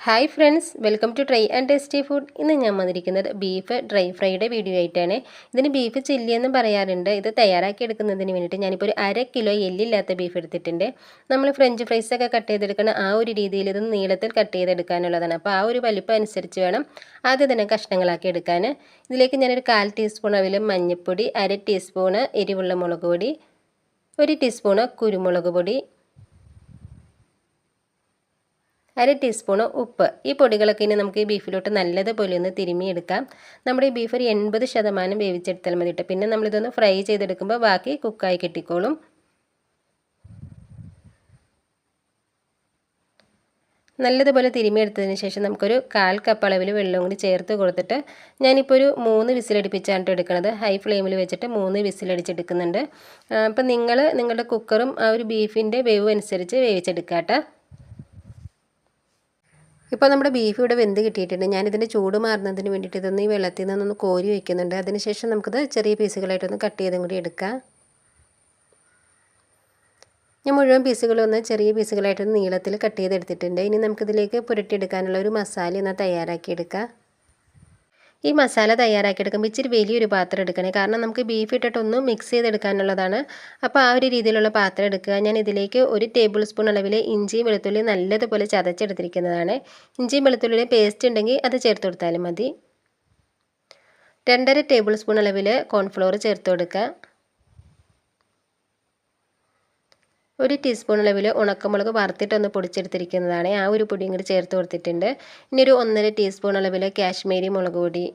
Hi friends, welcome to try and tasty food. ഇന്ന് ഞാൻ വന്നിരിക്കുന്നത് ബീഫ് ഡ്രൈ ഫ്രൈയുടെ വീഡിയോ ആയിട്ടാണ്. ഇതിന് ബീഫ് ചില്ലി എന്നും പറയാറുണ്ട്. ഇത് തയ്യാറാക്കി എടുക്കുന്നതിന് വേണ്ടിയിട്ട് ഞാനിപ്പോൾ ഒരു 1/2 കിലോ എല്ലില്ലാത്ത ബീഫ് എടുത്തിട്ടുണ്ട്. നമ്മൾ ഫ്രഞ്ച് ഫ്രൈസൊക്കെ കട്ട് ചെയ്തെടുക്കുന്ന ആ ഒരു രീതിയിൽ ഇത് നീളത്തിൽ കട്ട് ചെയ്തെടുക്കാനുള്ളതാണ്. അപ്പോൾ ആ ഒരു വലിപ്പം അനുസരിച്ച് വേണം ആദ്യം തന്നെ കഷ്ണങ്ങളാക്കി എടുക്കാൻ. ഇതിലേക്ക് ഞാനൊരു 1/4 ടീസ്പൂൺ അളവിൽ മഞ്ഞൾപ്പൊടി, 1/2 ടീസ്പൂണ് എരിവുള്ള മുളക് പൊടി, 1 ടീസ്പൂണ് കുരുമുളക് പൊടി, 1/2 ടീസ്പൂണ് ഉപ്പ്. ഈ പൊടികളൊക്കെ ഇനി നമുക്ക് ഈ ബീഫിലോട്ട് നല്ലതുപോലെ ഒന്ന് തിരുമ്മിയെടുക്കാം. നമ്മുടെ ഈ ബീഫ് ഒരു 80% വേവിച്ചെടുത്താൽ മതി കേട്ടോ. പിന്നെ നമ്മളിതൊന്ന് ഫ്രൈ ചെയ്തെടുക്കുമ്പോൾ ബാക്കി കുക്കായി കിട്ടിക്കോളും. നല്ലതുപോലെ തിരുമ്മിയെടുത്തതിന് ശേഷം നമുക്കൊരു 1/4 കപ്പ് അളവിൽ വെള്ളം കൂടി ചേർത്ത് കൊടുത്തിട്ട് ഞാനിപ്പോൾ ഒരു 3 വിസിലടിപ്പിച്ചാണ് എടുക്കുന്നത്. ഹൈ ഫ്ലെയിമിൽ വെച്ചിട്ട് 3 വിസിലടിച്ചെടുക്കുന്നുണ്ട്. അപ്പം നിങ്ങളുടെ കുക്കറും ആ ഒരു ബീഫിൻ്റെ വേവ് അനുസരിച്ച് വേവിച്ചെടുക്കാം കേട്ടോ. ഇപ്പോൾ നമ്മുടെ ബീഫ് ഇവിടെ വെന്ത് കിട്ടിയിട്ടുണ്ട്. ഞാനിതിൻ്റെ ചൂട് മാറുന്നതിന് വേണ്ടിയിട്ട് ഇതൊന്ന് ഈ വെള്ളത്തിൽ നിന്നൊന്ന് കോരി വയ്ക്കുന്നുണ്ട്. അതിനുശേഷം നമുക്കത് ചെറിയ പീസുകളായിട്ടൊന്ന് കട്ട് ചെയ്തും കൂടി എടുക്കാം. ഞാൻ മുഴുവൻ പീസുകളൊന്ന് ചെറിയ പീസുകളായിട്ടൊന്ന് നീളത്തിൽ കട്ട് ചെയ്തെടുത്തിട്ടുണ്ട്. ഇനി നമുക്കിതിലേക്ക് പുരട്ടിയെടുക്കാനുള്ള ഒരു മസാല ഒന്ന് തയ്യാറാക്കിയെടുക്കാം. ഈ മസാല തയ്യാറാക്കിയെടുക്കുമ്പോൾ ഇച്ചിരി വലിയൊരു പാത്രം എടുക്കണേ, കാരണം നമുക്ക് ബീഫ് ഇട്ടിട്ടൊന്ന് മിക്സ് ചെയ്തെടുക്കാനുള്ളതാണ്. അപ്പോൾ ആ ഒരു രീതിയിലുള്ള പാത്രം എടുക്കുക. ഞാൻ ഇതിലേക്ക് 1 ടേബിൾ സ്പൂൺ അളവിൽ ഇഞ്ചിയും വെളുത്തുള്ളിയും നല്ലതുപോലെ ചതച്ചെടുത്തിരിക്കുന്നതാണ്. ഇഞ്ചിയും വെളുത്തുള്ളിയുടെ പേസ്റ്റ് ഉണ്ടെങ്കിൽ അത് ചേർത്ത് കൊടുത്താലും മതി. 2.5 ടേബിൾ സ്പൂൺ അളവിൽ കോൺഫ്ലോർ ചേർത്ത് കൊടുക്കുക. 1 ടീസ്പൂൺ അളവിൽ ഉണക്കമുളക് വറുത്തിട്ടൊന്ന് പൊടിച്ചെടുത്തിരിക്കുന്നതാണ്. ആ ഒരു പൊടിയും കൂടി ചേർത്ത് കൊടുത്തിട്ടുണ്ട്. ഇനി ഒരു 1.5 ടീസ്പൂൺ അളവിൽ കാശ്മീരി മുളക് പൊടി,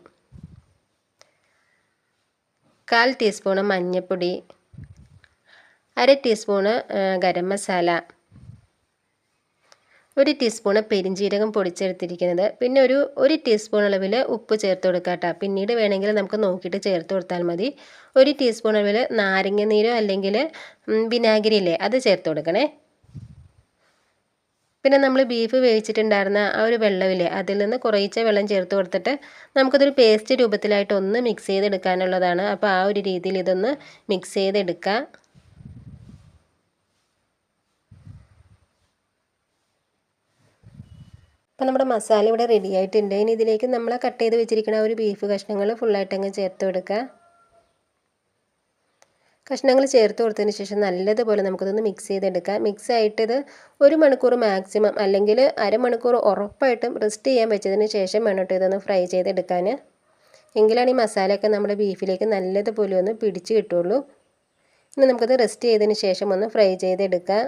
1/4 ടീസ്പൂണ് മഞ്ഞൾപ്പൊടി, 1/2 ടീസ്പൂണ് ഗരം മസാല, 1 ടീസ്പൂണ് പെരിഞ്ജീരകം പൊടിച്ചെടുത്തിരിക്കുന്നത്. പിന്നെ ഒരു ടീസ്പൂൺ അളവിൽ ഉപ്പ് ചേർത്ത് കൊടുക്കുക കേട്ടോ. പിന്നീട് വേണമെങ്കിൽ നമുക്ക് നോക്കിയിട്ട് ചേർത്ത് കൊടുത്താൽ മതി. 1 ടീസ്പൂൺ അളവിൽ നാരങ്ങ നീരോ അല്ലെങ്കിൽ വിനാഗിരി ഇല്ലേ, അത് ചേർത്ത് കൊടുക്കണേ. പിന്നെ നമ്മൾ ബീഫ് വേവിച്ചിട്ടുണ്ടായിരുന്ന ആ ഒരു വെള്ളമില്ലേ, അതിൽ നിന്ന് കുറേശ്ശെ വെള്ളം ചേർത്ത് കൊടുത്തിട്ട് നമുക്കതൊരു പേസ്റ്റ് രൂപത്തിലായിട്ട് ഒന്ന് മിക്സ് ചെയ്തെടുക്കാനുള്ളതാണ്. അപ്പോൾ ആ ഒരു രീതിയിൽ ഇതൊന്ന് മിക്സ് ചെയ്തെടുക്കുക. അപ്പോൾ നമ്മുടെ മസാല ഇവിടെ റെഡി ആയിട്ടുണ്ട്. ഇനി ഇതിലേക്ക് നമ്മൾ കട്ട് ചെയ്ത് വെച്ചിരിക്കുന്ന ആ ഒരു ബീഫ് കഷ്ണങ്ങൾ ഫുള്ളായിട്ട് അങ്ങ് ചേർത്ത് കൊടുക്കുക. കഷ്ണങ്ങൾ ചേർത്ത് കൊടുത്തതിന് ശേഷം നല്ലതുപോലെ നമുക്കിതൊന്ന് മിക്സ് ചെയ്തെടുക്കാം. മിക്സ് ആയിട്ടിത് 1 മണിക്കൂർ മാക്സിമം അല്ലെങ്കിൽ അരമണിക്കൂർ ഉറപ്പായിട്ടും റെസ്റ്റ് ചെയ്യാൻ വെച്ചതിന് ശേഷം വേണം കേട്ടോ ഇതൊന്ന് ഫ്രൈ ചെയ്തെടുക്കാൻ. എങ്കിലാണ് ഈ മസാലയൊക്കെ നമ്മുടെ ബീഫിലേക്ക് നല്ലതുപോലെ ഒന്ന് പിടിച്ച് കിട്ടുള്ളൂ. ഇനി നമുക്കത് റെസ്റ്റ് ചെയ്തതിന് ശേഷം ഒന്ന് ഫ്രൈ ചെയ്തെടുക്കാം.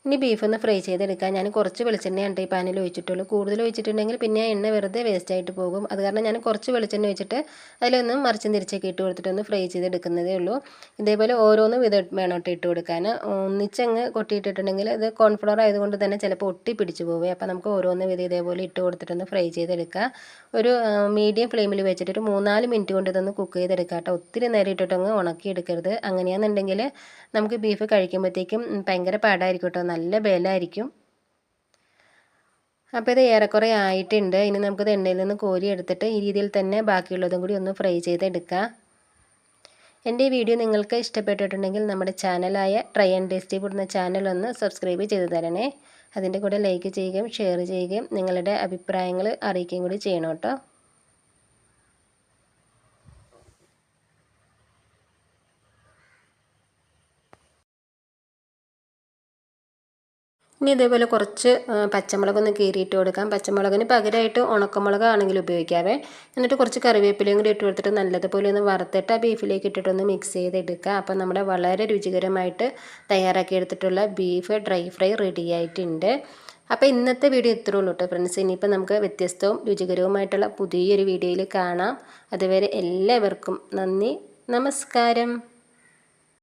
ഇനി ബീഫ് ഒന്ന് ഫ്രൈ ചെയ്തെടുക്കാം. ഞാൻ കുറച്ച് വെളിച്ചെണ്ണയാണ് ഈ പാനിൽ ഒഴിച്ചിട്ടുള്ളൂ. കൂടുതൽ ഒഴിച്ചിട്ടുണ്ടെങ്കിൽ പിന്നെ ആ എണ്ണ വെറുതെ വേസ്റ്റ് ആയിട്ട് പോകും. അത് കാരണം ഞാൻ കുറച്ച് വെളിച്ചെണ്ണ ഒഴിച്ചിട്ട് അതിലൊന്ന് മറിച്ചും തിരിച്ചൊക്കെ ഇട്ട് കൊടുത്തിട്ടൊന്ന് ഫ്രൈ ചെയ്തെടുക്കുന്നതേ ഉള്ളൂ. ഇതേപോലെ ഓരോന്ന് വിധം വേണം ഇട്ട് കൊടുക്കാൻ. ഒന്നിച്ചങ്ങ് കൊട്ടിയിട്ടിട്ടുണ്ടെങ്കിൽ ഇത് കോൺഫ്ലവർ ആയതുകൊണ്ട് തന്നെ ചിലപ്പോൾ ഒട്ടി പിടിച്ച് പോവുക. അപ്പോൾ നമുക്ക് ഓരോന്ന് വിധം ഇതേപോലെ ഇട്ട് കൊടുത്തിട്ടൊന്ന് ഫ്രൈ ചെയ്തെടുക്കുക. ഒരു മീഡിയം ഫ്ലെയിമിൽ വെച്ചിട്ട് ഒരു 3-4 മിനിറ്റ് കൊണ്ട് ഇതൊന്ന് കുക്ക് ചെയ്തെടുക്കുക കേട്ടോ. ഒത്തിരി നേരം ഇട്ടിട്ടങ്ങ് ഉണക്കിയെടുക്കരുത്. അങ്ങനെയാണെന്നുണ്ടെങ്കിൽ നമുക്ക് ബീഫ് കഴിക്കുമ്പോഴത്തേക്കും ഭയങ്കര പാടായിരിക്കും കേട്ടോ, നല്ല ബലമായിരിക്കും. അപ്പോൾ ഇത് ഏറെക്കുറെ ആയിട്ടുണ്ട്. ഇനി നമുക്കിത് എണ്ണയിൽ നിന്ന് കോരി എടുത്തിട്ട് ഈ രീതിയിൽ തന്നെ ബാക്കിയുള്ളതും കൂടി ഒന്ന് ഫ്രൈ ചെയ്തെടുക്കുക. എൻ്റെ ഈ വീഡിയോ നിങ്ങൾക്ക് ഇഷ്ടപ്പെട്ടിട്ടുണ്ടെങ്കിൽ നമ്മുടെ ചാനലായ ട്രൈ ആൻഡ് ടേസ്റ്റി ഫുഡ് എന്ന ചാനൽ ഒന്ന് സബ്സ്ക്രൈബ് ചെയ്ത് തരണേ. അതിൻ്റെ കൂടെ ലൈക്ക് ചെയ്യുകയും ഷെയർ ചെയ്യുകയും നിങ്ങളുടെ അഭിപ്രായങ്ങൾ അറിയിക്കുകയും കൂടി ചെയ്യണം കേട്ടോ. ഇനി ഇതേപോലെ കുറച്ച് പച്ചമുളകൊന്ന് കീറിയിട്ട് കൊടുക്കാം. പച്ചമുളകിന് പകരമായിട്ട് ഉണക്കമുളക് ആണെങ്കിൽ ഉപയോഗിക്കാവേ. എന്നിട്ട് കുറച്ച് കറിവേപ്പിലയും കൂടി ഇട്ട് കൊടുത്തിട്ട് നല്ലതുപോലെ ഒന്ന് വറുത്തിട്ട് ആ ബീഫിലേക്ക് ഇട്ടിട്ടൊന്ന് മിക്സ് ചെയ്തെടുക്കുക. അപ്പോൾ നമ്മുടെ വളരെ രുചികരമായിട്ട് തയ്യാറാക്കിയെടുത്തിട്ടുള്ള ബീഫ് ഡ്രൈ ഫ്രൈ റെഡി ആയിട്ടുണ്ട്. അപ്പോൾ ഇന്നത്തെ വീഡിയോ ഇത്രയേ ഉള്ളൂ കേട്ടോ ഫ്രണ്ട്സ്. ഇനിയിപ്പോൾ നമുക്ക് വ്യത്യസ്തവും രുചികരവുമായിട്ടുള്ള പുതിയൊരു വീഡിയോയിൽ കാണാം. അതുവരെ എല്ലാവർക്കും നന്ദി, നമസ്കാരം.